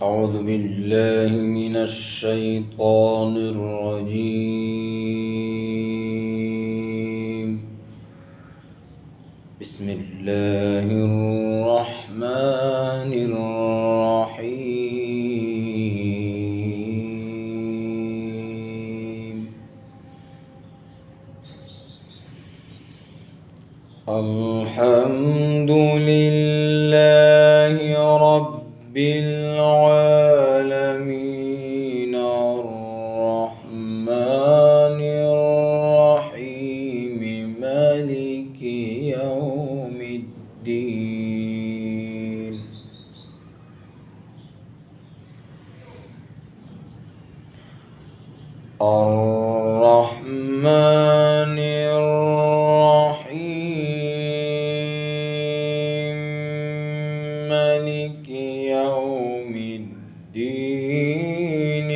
أعوذ بالله من الشيطان الرجيم. بسم الله الرحمن الرحيم. الحمد لله رب العالمين الرحمن الرحيم مالك يوم الدين. الرحمن الرحيم مالك يوم الدين.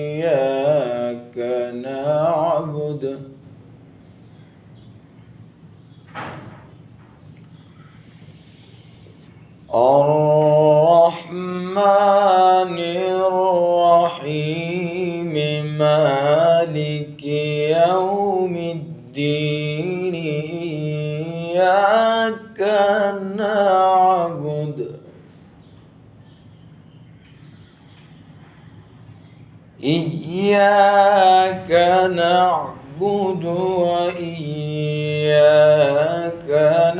إياك نعبد الرحمن الرحيم مالك يوم الدين. إياك نعبد وإياك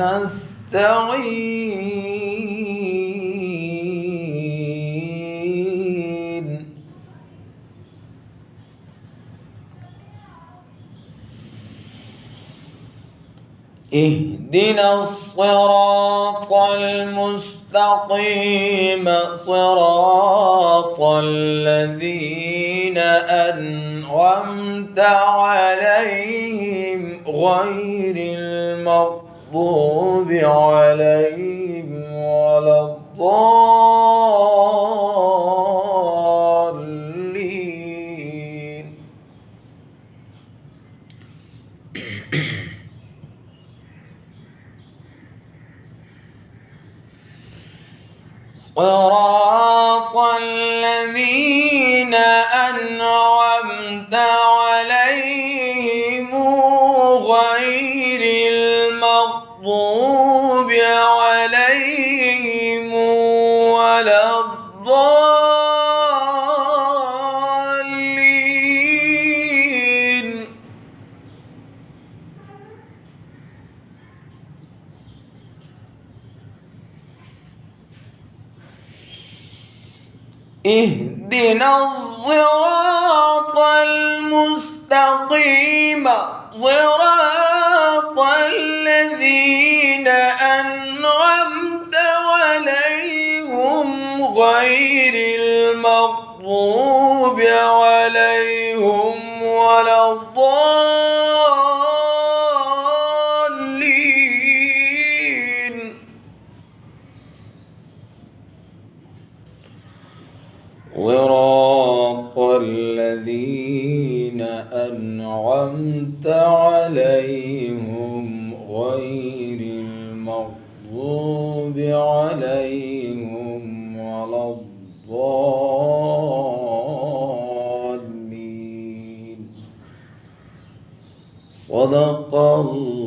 نستعين. اهدنا الصراط المستقيم صراط الذين أنعمت عليهم غير المغضوب عليهم ولا الضالين. صراط الذين أنعمت عليهم غير المغضوب عليهم ولا الضالين. اهدنا الصراط المستقيم صراط الذين أنعمت عليهم غير المغضوب عليهم ولا الضالين. صراط الذين أنعمت عليهم غير المغضوب عليهم ولا الضالين. صدق الله